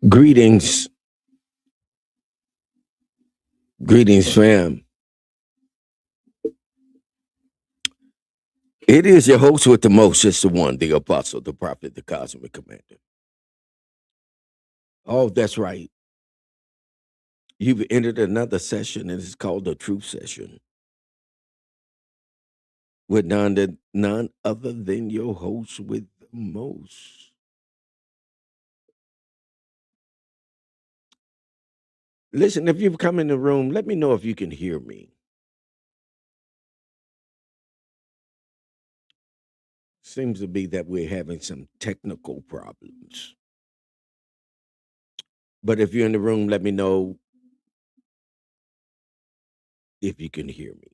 Greetings, greetings, fam. It is your host with the most, it's the one, the apostle, the prophet, the cosmic commander. Oh, that's right. You've entered another session, and it's called the Truth Session with none other than your host with the most. Listen, if you've come in the room, let me know if you can hear me. Seems to be that we're having some technical problems. But if you're in the room, let me know if you can hear me.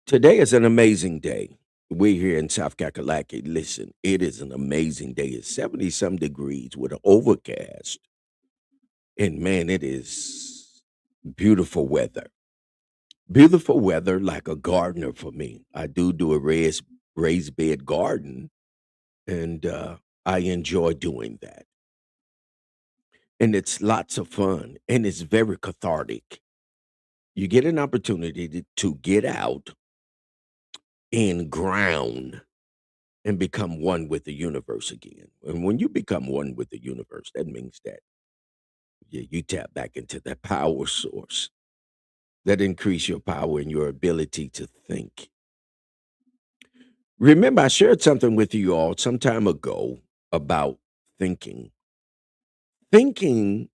Today is an amazing day. We're here in South Kakalaki. Listen, it is an amazing day. It's 70 some degrees with an overcast. And man, it is beautiful weather. Beautiful weather like a gardener for me. I do a raised bed garden, and I enjoy doing that. And it's lots of fun, and it's very cathartic. You get an opportunity to get out and ground and become one with the universe again. And when you become one with the universe, that means that you tap back into that power source that increase your power and your ability to think. Remember, I shared something with you all some time ago about thinking. Thinking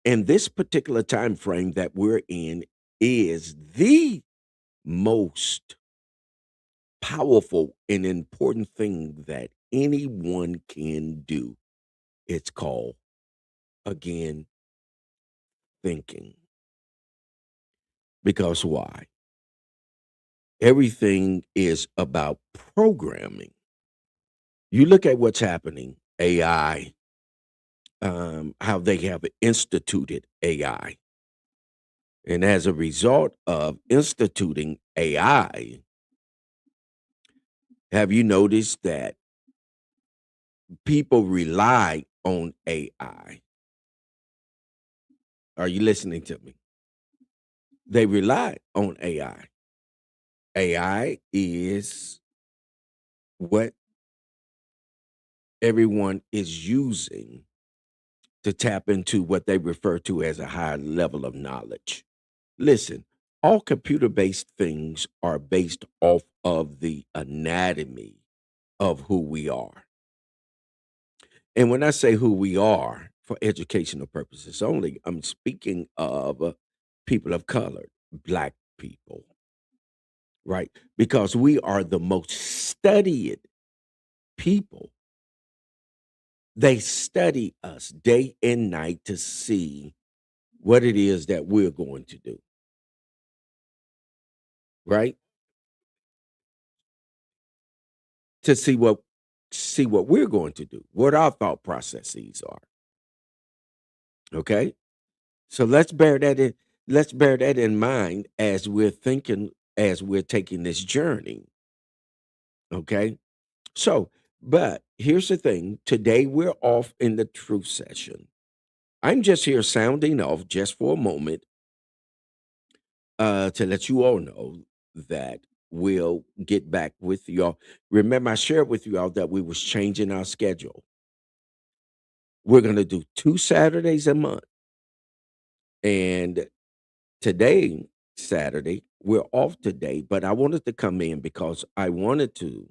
in this particular time frame that we're in is the most powerful and important thing that anyone can do. It's called, again, thinking. Because why? Everything is about programming. You look at what's happening, AI, how they have instituted AI. And as a result of instituting AI, have you noticed that people rely on AI? Are you listening to me? They rely on AI. AI is what everyone is using to tap into what they refer to as a higher level of knowledge. Listen, all computer based things are based off of the anatomy of who we are. And when I say who we are for educational purposes only, I'm speaking of people of color, black people, right? Because we are the most studied people. They study us day and night to see what it is that we're going to do, right? To see what we're going to do, what our thought processes are. Okay? So let's bear that in mind as we're thinking, as we're taking this journey. Okay? So, but here's the thing. Today we're off in the truth session. I'm just here sounding off just for a moment to let you all know that we'll get back with y'all. Remember, I shared with you all that we was changing our schedule. We're going to do 2 Saturdays a month. And today, Saturday, we're off today, but I wanted to come in because I wanted to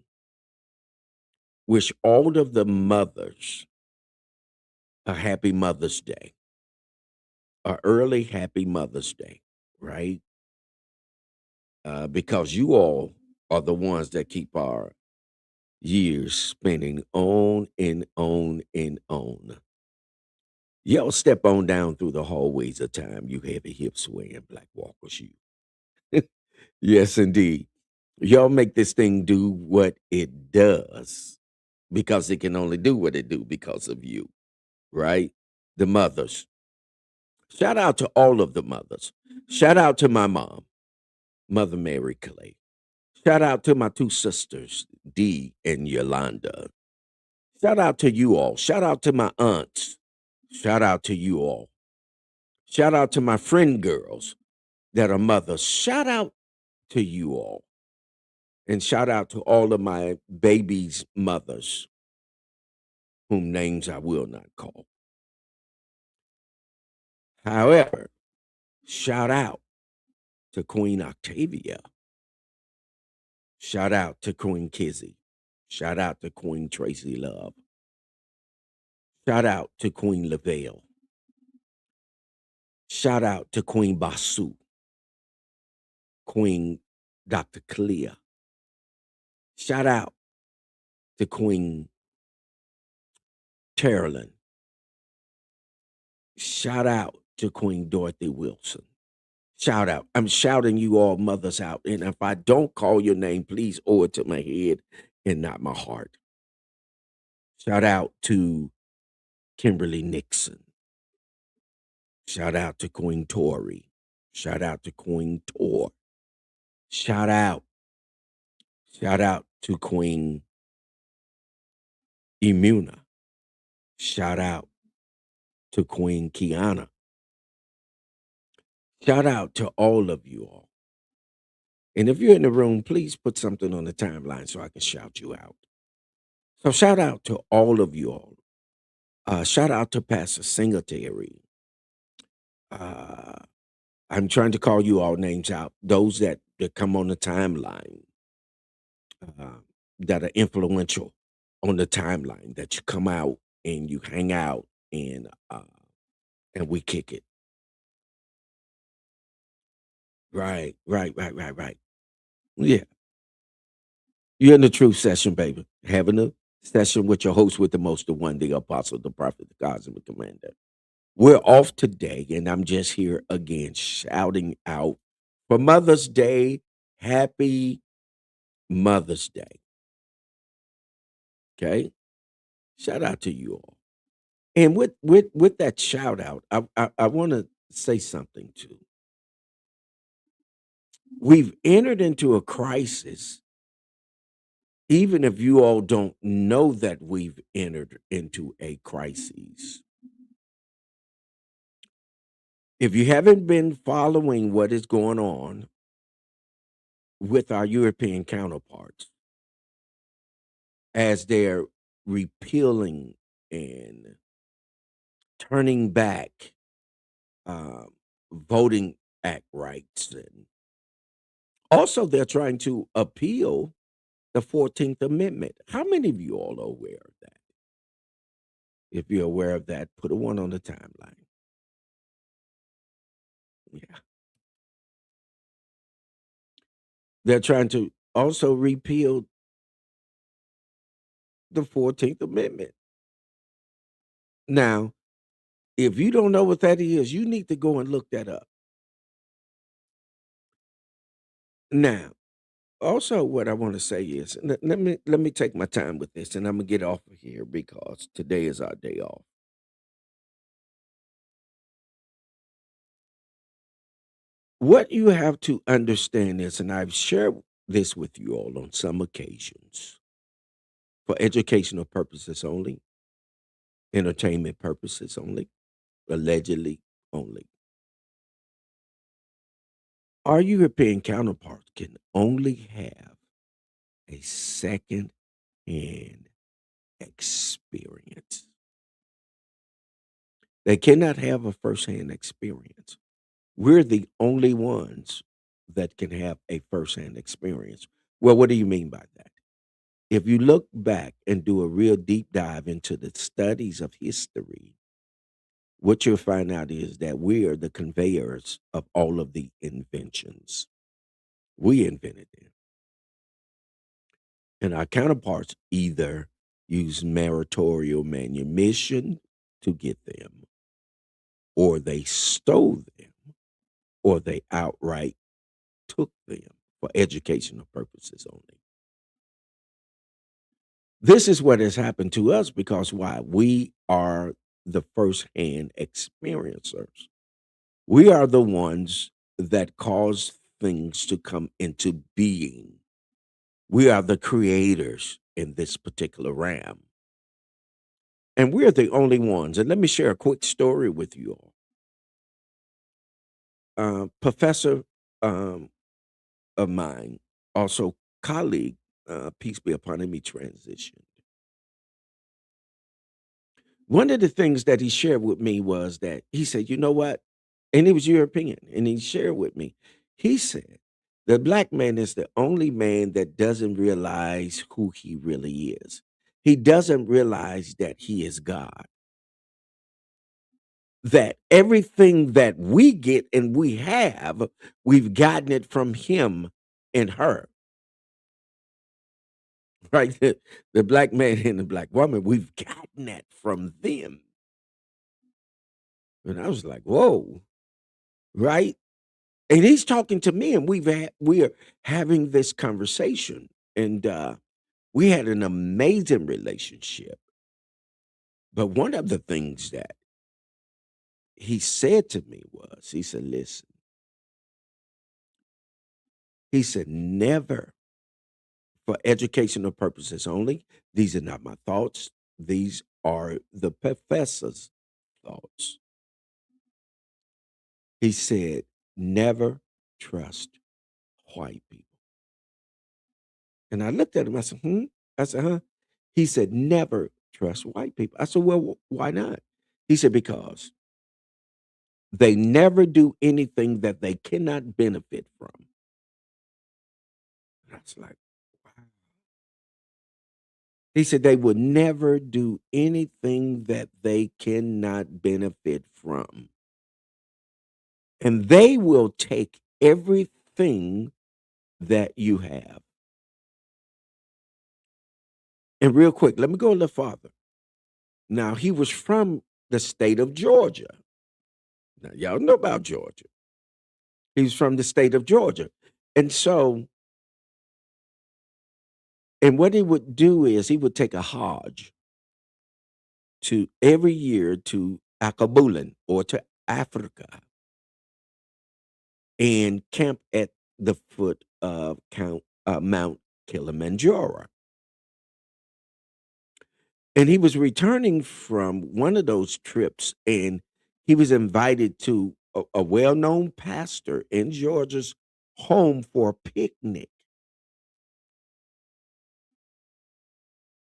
wish all of the mothers a happy Mother's Day, a early happy Mother's Day, right? Because you all are the ones that keep our years spinning on and on and on. Y'all step on down through the hallways of time, you heavy hip swaying black walker shoe. Yes, indeed. Y'all make this thing do what it does because it can only do what it do because of you, right? The mothers. Shout out to all of the mothers. Shout out to my mom, Mother Mary Clay. Shout out to my two sisters, Dee and Yolanda. Shout out to you all. Shout out to my aunts. Shout out to you all. Shout out to my friend girls that are mothers. Shout out to you all. And shout out to all of my babies' mothers, whom names I will not call. However, shout out to Queen Octavia. Shout out to Queen Kizzy. Shout out to Queen Tracy Love. Shout out to Queen Lavelle. Shout out to Queen Basu, Queen Dr. Clea. Shout out to Queen Carolyn. Shout out to Queen Dorothy Wilson. Shout out. I'm shouting you all mothers out. And if I don't call your name, please owe it to my head and not my heart. Shout out to Kimberly Nixon. Shout out to Queen Tori. Shout out to Queen Tor. Shout out. Shout out to Queen Imuna. Shout out to Queen Kiana. Shout out to all of you all. And if you're in the room, please put something on the timeline so I can shout you out. So shout out to all of you all. Shout out to Pastor Singletary. Uh, I'm trying to call you all names out. Those that come on the timeline, uh, that are influential on the timeline, that you come out and you hang out and we kick it. Right. Yeah. You're in the truth session, baby. Having a session with your host with the most, the one, the apostle, the prophet, the cosmic commander. We're off today, and I'm just here again shouting out for Mother's Day. Happy Mother's Day. Okay? Shout out to you all. And with that shout out, I want to say something too. We've entered into a crisis, even if you all don't know that we've entered into a crisis. If you haven't been following what is going on with our European counterparts as they're repealing and turning back um, voting act rights, and also they're trying to appeal the 14th Amendment. How many of you all are aware of that? If you're aware of that, put a one on the timeline. Yeah. They're trying to also repeal the 14th Amendment. Now, if you don't know what that is, you need to go and look that up. Now, also what I want to say is let me take my time with this and I'm gonna get off of here because today is our day off. What you have to understand is, and I've shared this with you all on some occasions, for educational purposes only, entertainment purposes only, allegedly only. Our European counterparts can only have a second hand experience. They cannot have a first hand experience. We're the only ones that can have a first hand experience. Well, what do you mean by that? If you look back and do a real deep dive into the studies of history, what you'll find out is that we are the conveyors of all of the inventions. We invented them. And our counterparts either use maritorial manumission to get them, or they stole them, or they outright took them for educational purposes only. This is what has happened to us because why? We are the first-hand experiencers. We are the ones that cause things to come into being. We are the creators in this particular realm, and we're the only ones. And let me share a quick story with you all. Professor of mine, also colleague, peace be upon him, he transitioned. One of the things that he shared with me was that he said, "You know what?" And it was European, and he shared with me. He said, "The black man is the only man that doesn't realize who he really is. He doesn't realize that he is God. That everything that we get and we have, we've gotten it from him and her, right? The black man and the black woman, we've gotten that from them." And I was like, "Whoa," right? And he's talking to me, and we are having this conversation, and we had an amazing relationship. But one of the things that he said to me was, he said, "Listen," he said, "never, for educational purposes only. These are not my thoughts. These are the professor's thoughts." He said, "Never trust white people." And I looked at him. I said, "Hmm?" I said, "Huh?" He said, "Never trust white people." I said, "Well, why not?" He said, "Because they never do anything that they cannot benefit from." And I was like, wow. He said, "They would never do anything that they cannot benefit from. And they will take everything that you have." And real quick, let me go a little farther. Now, he was from the state of Georgia. Now, y'all know about Georgia. He was from the state of Georgia. And so, and what he would do is he would take a Hajj to every year to Akabulin or to Africa and camp at the foot of Mount Kilimanjaro. And he was returning from one of those trips, and he was invited to a well known pastor in Georgia's home for a picnic.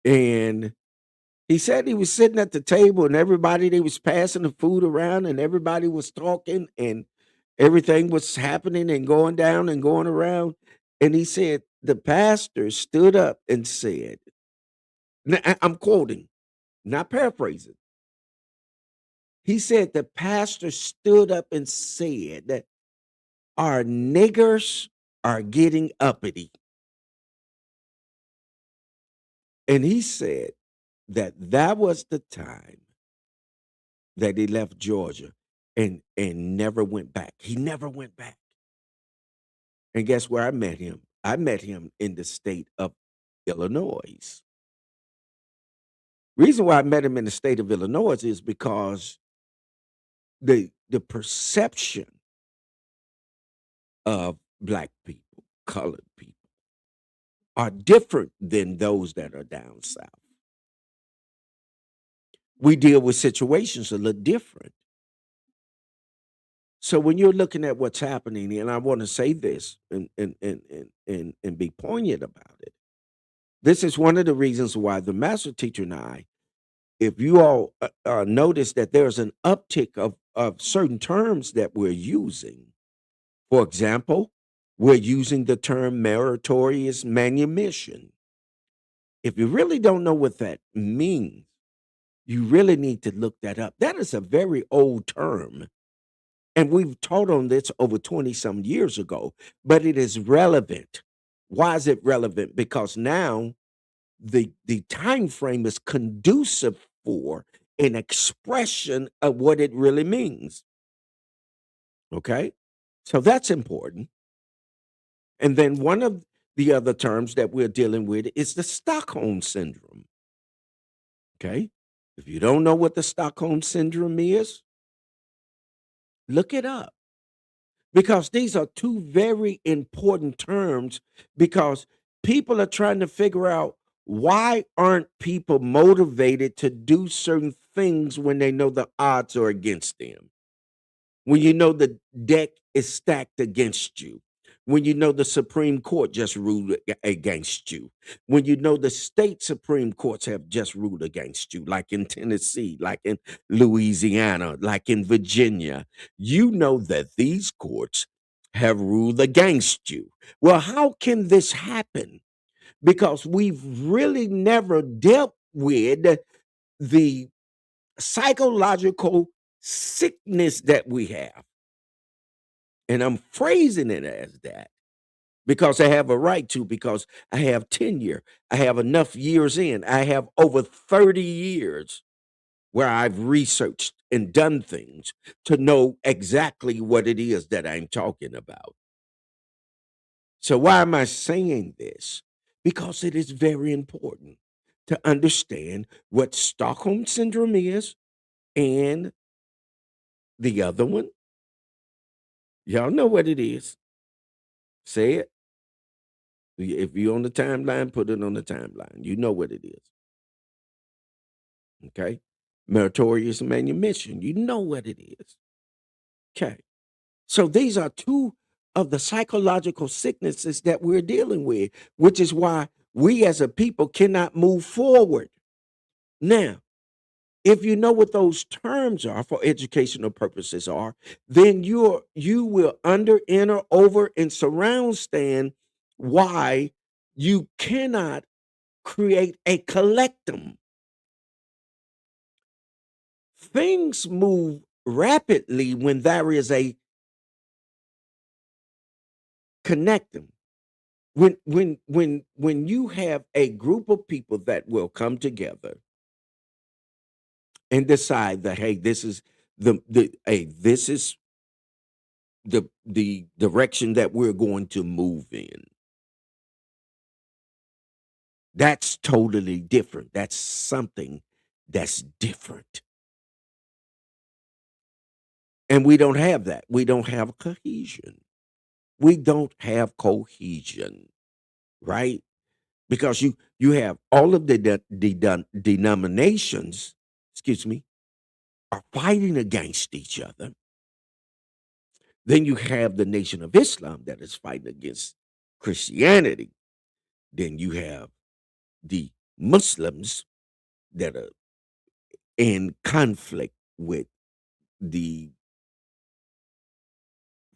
And he said he was sitting at the table and everybody they was passing the food around and everybody was talking and everything was happening and going down and going around. And he said the pastor stood up and said, I'm quoting, not paraphrasing. He said the pastor stood up and said that our niggers are getting uppity. And he said that that was the time that he left Georgia and never went back. He never went back. And guess where I met him? I met him in the state of Illinois. Reason why I met him in the state of Illinois is because the perception of black people, colored people, are different than those that are down south. We deal with situations a little different. So when you're looking at what's happening, and I want to say this and be poignant about it. This is one of the reasons why the master teacher and I, if you all notice that there's an uptick of certain terms that we're using. For example, we're using the term meritorious manumission. If you really don't know what that means, you really need to look that up. That is a very old term. And we've taught on this over 20 some years ago, but it is relevant. Why is it relevant? Because now the time frame is conducive for an expression of what it really means. Okay? So that's important. And then one of the other terms that we're dealing with is the Stockholm syndrome. Okay? If you don't know what the Stockholm syndrome is, look it up because these are two very important terms because people are trying to figure out, why aren't people motivated to do certain things when they know the odds are against them? When you know the deck is stacked against you, when you know the Supreme Court just ruled against you, when you know the state Supreme Courts have just ruled against you, like in Tennessee, like in Louisiana, like in Virginia, you know that these courts have ruled against you. Well, how can this happen? Because we've really never dealt with the psychological sickness that we have. And I'm phrasing it as that because I have a right to, because I have tenure. I have enough years in. I have over 30 years where I've researched and done things to know exactly what it is that I'm talking about. So, why am I saying this? Because it is very important to understand what Stockholm Syndrome is and the other one. Y'all know what it is. Say it. If you're on the timeline, put it on the timeline. You know what it is. Okay. Meritorious manumission. You know what it is. Okay. So these are two of the psychological sicknesses that we're dealing with, which is why we as a people cannot move forward. Now, if you know what those terms are for educational purposes are, then you will under, enter, over, and surround stand why you cannot create a collectum. Things move rapidly when there is a connectum. When you have a group of people that will come together and decide that, hey, this is this is the direction that we're going to move in. That's totally different. That's something that's different. And we don't have that. We don't have cohesion. We don't have cohesion, right? Because you have all of the denominations, excuse me, are fighting against each other. Then you have the Nation of Islam that is fighting against Christianity. Then you have the Muslims that are in conflict with the,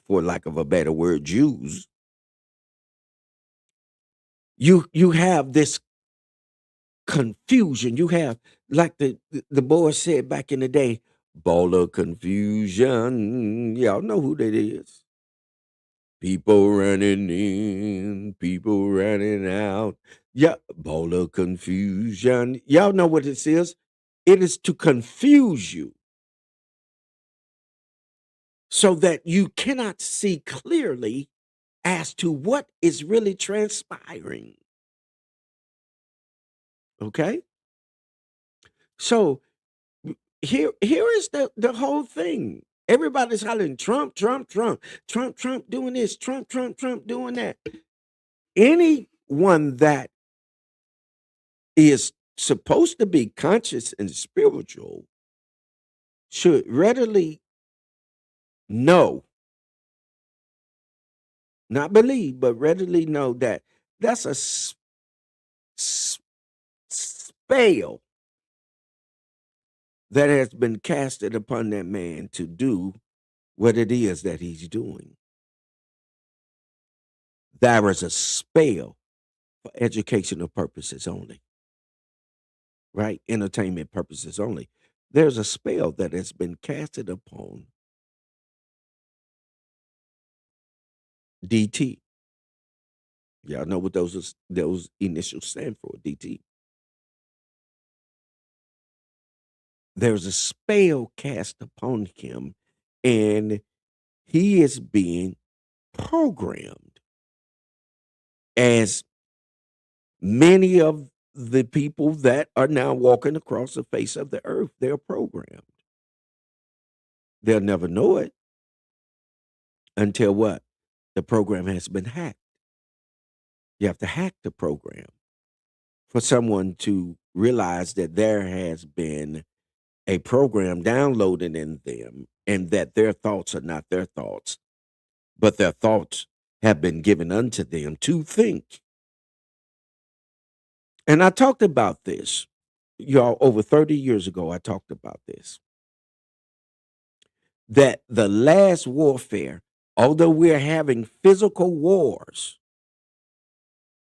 for lack of a better word, Jews. You have this confusion. You have, like the boy said back in the day, ball of confusion. Y'all know who that is. People running in, people running out. Yeah, ball of confusion. Y'all know what this is. It is to confuse you so that you cannot see clearly as to what is really transpiring. Okay? So here is the whole thing. Everybody's hollering Trump, Trump, Trump, Trump, Trump doing this, Trump, Trump, Trump doing that. Anyone that is supposed to be conscious and spiritual should readily know, not believe, but readily know that that's a s- spell that has been casted upon that man to do what it is that he's doing. There is a spell for educational purposes only, right? Entertainment purposes only. There's a spell that has been casted upon DT. Y'all know what those initials stand for, DT. There's a spell cast upon him, and he is being programmed, as many of the people that are now walking across the face of the earth, they're programmed. They'll never know it until what? The program has been hacked. You have to hack the program for someone to realize that there has been a program downloaded in them and that their thoughts are not their thoughts, but their thoughts have been given unto them to think. And I talked about this, y'all, over 30 years ago. I talked about this, that the last warfare, although we're having physical wars,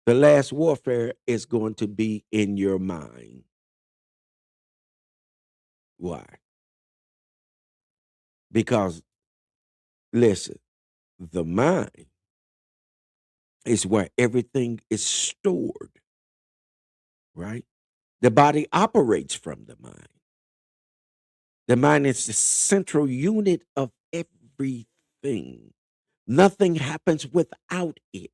the last warfare is going to be in your mind. Why? Because, listen, the mind is where everything is stored, right? The body operates from the mind. The mind is the central unit of everything. Nothing happens without it.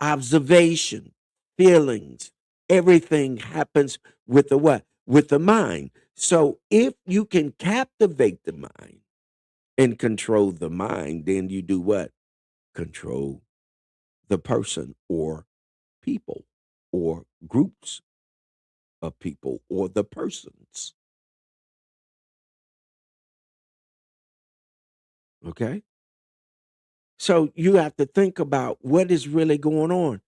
Observation, feelings, everything happens with the what? With the mind. So if you can captivate the mind and control the mind, then you do what? Control the person or people or groups of people or the persons. Okay. So you have to think about what is really going on.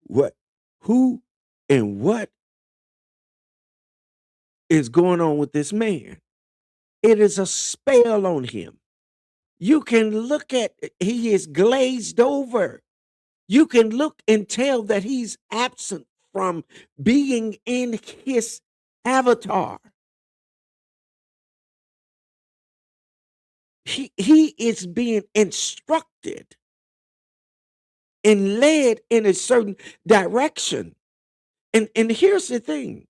What, who, and what is going on with this man? It is a spell on him. You can look at, he is glazed over. You can look and tell that he's absent from being in his avatar. He is being instructed and led in a certain direction. And here's the thing.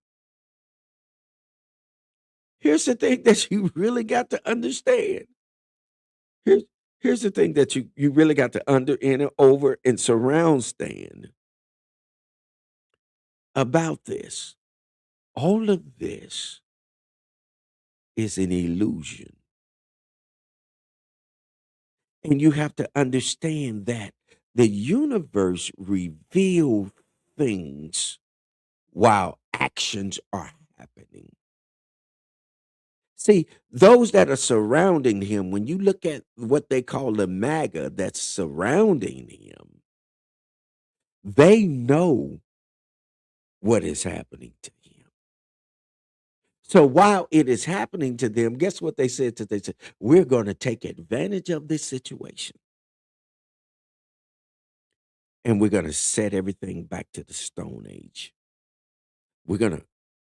Here's the thing that you really got to understand. Here's here's the thing that you really got to under and over and surround stand about this. All of this is an illusion. And you have to understand that the universe reveals things while actions are happening. See, those that are surrounding him, when you look at what they call the MAGA that's surrounding him, they know what is happening to him. So while it is happening to them, guess what they said to they said, we're going to take advantage of this situation and we're going to set everything back to the Stone Age. We're going to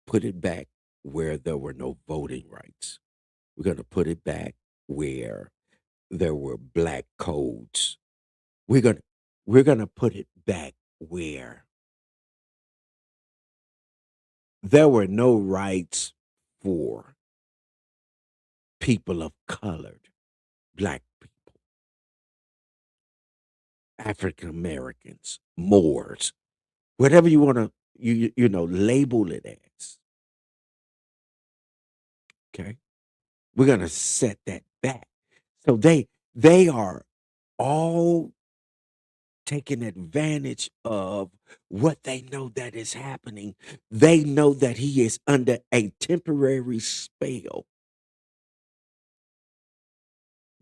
put it back where there were no voting rights. We're going to put it back where there were black codes. We're going to put it back where there were no rights for people of colored, black people, African Americans, Moors, whatever you want to label it as. Okay, we're gonna set that back. So they are all taking advantage of what they know that is happening. They know that he is under a temporary spell.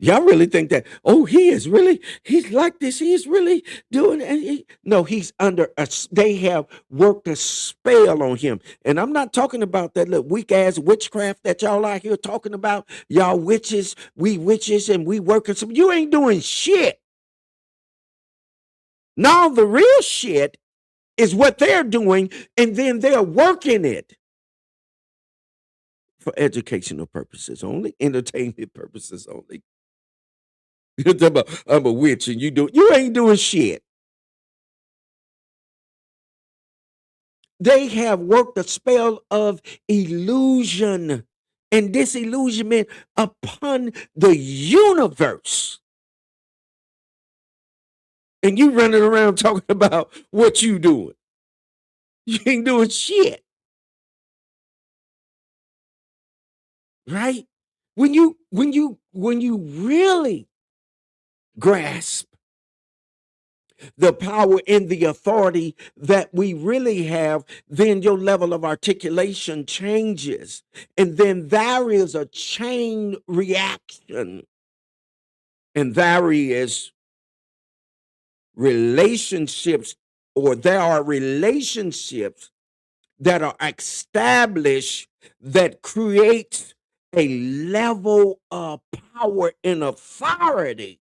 Y'all really think that, oh, he's like this, he's really doing it. No, he's under they have worked a spell on him. And I'm not talking about that little weak ass witchcraft that y'all out here talking about. Y'all witches, and we working some. You ain't doing shit. Now the real shit is what they're doing, and then they're working it for educational purposes only, entertainment purposes only. You're talking about I'm a witch and you ain't doing shit. They have worked a spell of illusion and disillusionment upon the universe. And you running around talking about what you doing. You ain't doing shit. Right? When you really grasp the power and the authority that we really have, then your level of articulation changes. And then there is a chain reaction. And there is relationships, or there are relationships that are established that creates a level of power and authority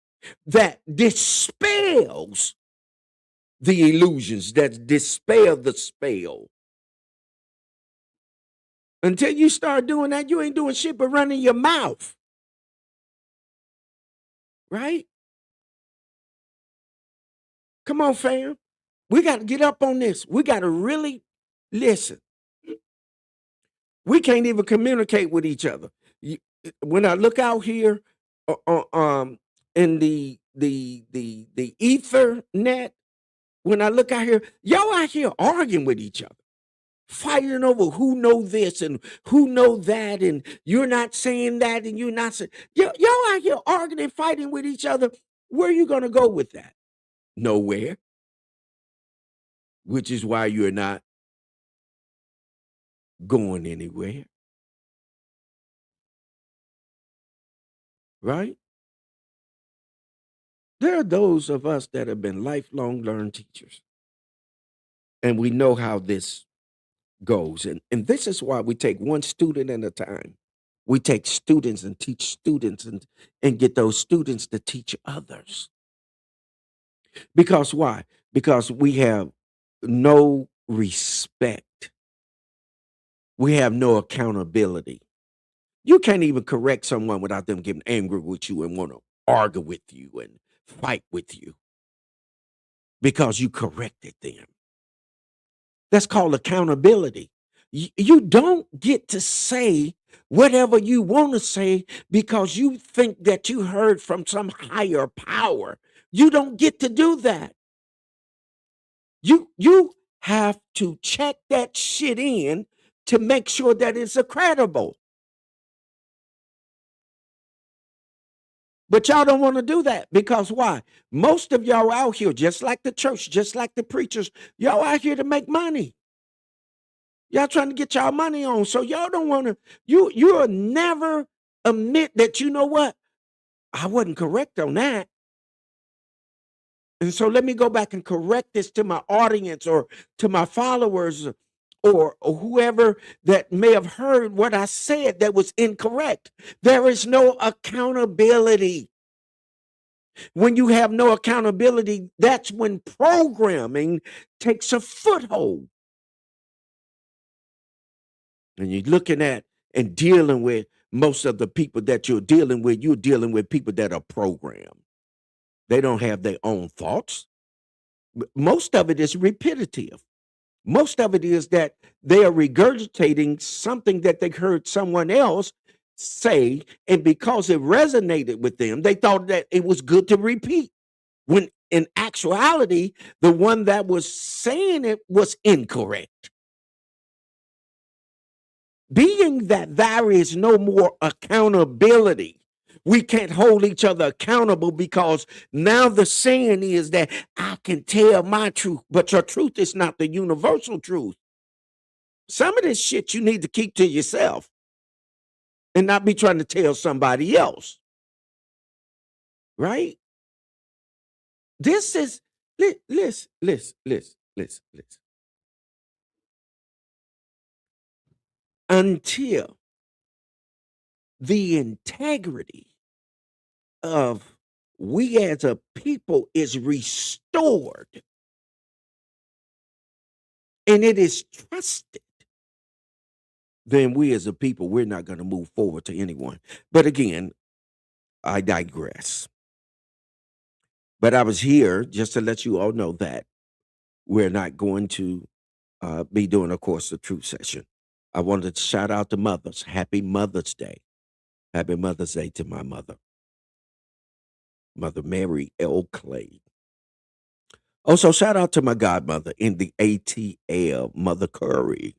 that dispels the illusions, that dispel the spell. Until you start doing that, you ain't doing shit but running your mouth, right? Come on, fam. We got to get up on this. We got to really listen. We can't even communicate with each other. When I look out here, in the Ethernet, when I look out here, y'all out here arguing with each other, fighting over who know this and who know that, and you're not saying that, and you're not saying, y'all out here arguing and fighting with each other. Where are you gonna go with that? Nowhere. Which is why you're not going anywhere, right? There are those of us that have been lifelong learned teachers, and we know how this goes. And this is why we take one student at a time. We take students and teach students, and get those students to teach others. Because why? Because we have no respect. We have no accountability. You can't even correct someone without them getting angry with you and want to argue with you and fight with you because you corrected them. That's called accountability. You don't get to say whatever you want to say because you think that you heard from some higher power. You don't get to do that. You have to check that shit in to make sure that it's credible. But y'all don't want to do that because why? Most of y'all out here, just like the church, just like the preachers, y'all out here to make money. Y'all trying to get y'all money on. So y'all don't want to, you'll never admit that, you know what? I wasn't correct on that. And so let me go back and correct this to my audience or to my followers, or whoever that may have heard what I said that was incorrect. There is no accountability. When you have no accountability, that's when programming takes a foothold. And you're looking at and dealing with most of the people that you're dealing with people that are programmed. They don't have their own thoughts. Most of it is repetitive. Most of it is that they are regurgitating something that they heard someone else say, and because it resonated with them, they thought that it was good to repeat. When in actuality, the one that was saying it was incorrect. Being that there is no more accountability, we can't hold each other accountable because now the saying is that I can tell my truth, but your truth is not the universal truth. Some of this shit you need to keep to yourself and not be trying to tell somebody else. Right? This is, listen. Until the integrity of we as a people is restored and it is trusted, then we as a people, we're not going to move forward to anyone. But again, I digress. But I was here just to let you all know that we're not going to be doing, of course, the truth session. I wanted to shout out to mothers. Happy Mother's Day. Happy Mother's Day to my mother, Mother Mary L. Clay. Also, shout out to my godmother in the ATL, Mother Curry,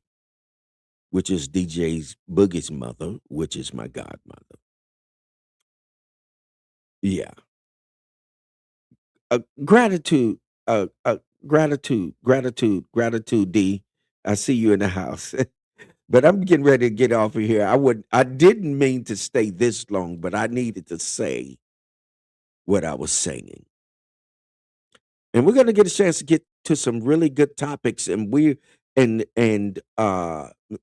which is DJ's Boogie's mother, which is my godmother. Yeah. Gratitude Gratitude, gratitude, gratitude, D. I see you in the house. But I'm getting ready to get off of here. I didn't mean to stay this long, but I needed to say what I was saying. And we're gonna get a chance to get to some really good topics. And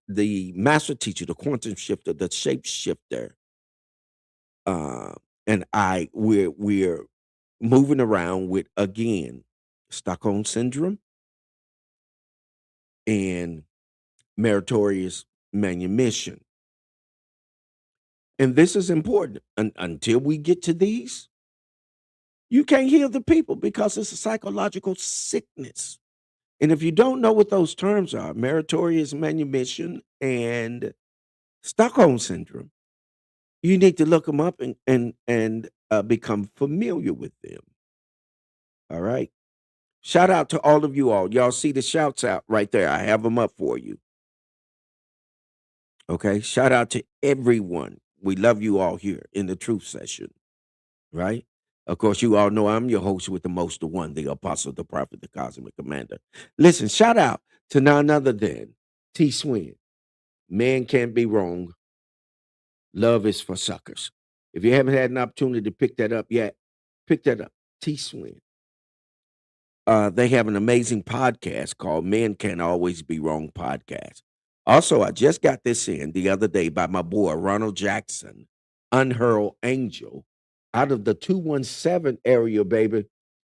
the master teacher, the quantum shifter, the shapeshifter, uh, and we're moving around with again Stockholm syndrome and meritorious manumission. And this is important. Until we get to these, you can't heal the people because it's a psychological sickness. And if you don't know what those terms are, meritorious manumission and Stockholm syndrome, you need to look them up and become familiar with them. All right. Shout out to all of you all. Y'all see the shouts out right there. I have them up for you. Okay. Shout out to everyone. We love you all here in the truth session. Right? Of course, you all know I'm your host with the most, the one, the apostle, the prophet, the cosmic commander. Listen, shout out to none other than T Swin. Man can't be wrong. Love is for suckers. If you haven't had an opportunity to pick that up yet, pick that up. T Swin. They have an amazing podcast called Men Can't Always Be Wrong podcast. Also, I just got this in the other day by my boy Ronald Jackson, Unhurled Angel, out of the 217 area, baby.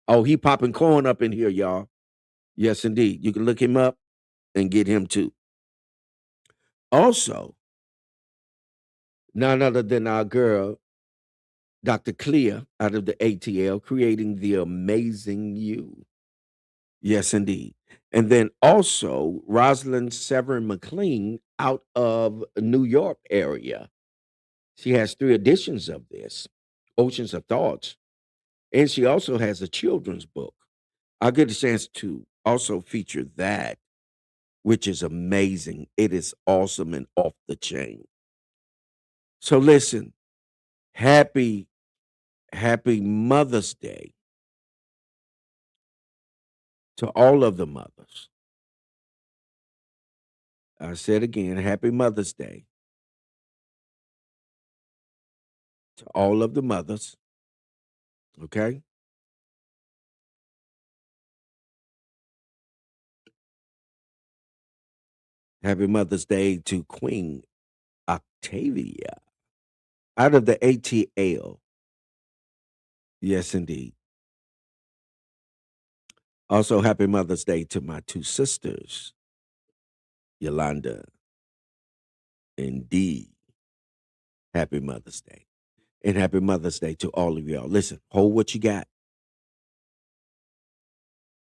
Oh, he popping corn up in here, y'all. Yes, indeed. You can look him up and get him too. Also, none other than our girl, Dr. Clea, out of the ATL, creating the amazing you. Yes, indeed. And then also Rosalind Severin McLean out of New York area. She has 3 editions of this, Oceans of Thoughts. And she also has a children's book. I'll get a chance to also feature that, which is amazing. It is awesome and off the chain. So listen, happy, happy Mother's Day to all of the mothers. I said again, happy Mother's Day to all of the mothers. Okay. Happy Mother's Day to Queen Octavia out of the ATL. Yes, indeed. Also, happy Mother's Day to my 2 sisters, Yolanda and Dee. Happy Mother's Day. And happy Mother's Day to all of y'all. Listen, hold what you got,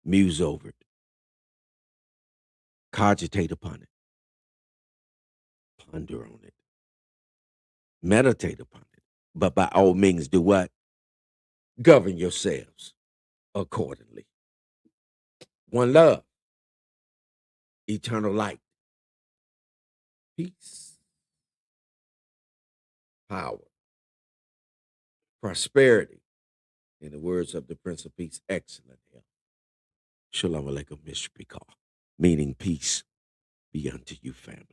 muse over it, cogitate upon it, ponder on it, meditate upon it. But by all means, do what? Govern yourselves accordingly. One love, eternal light, peace, power, prosperity. In the words of the Prince of Peace, excellent health. Shalom Aleichem Mishpikah, meaning peace be unto you, family.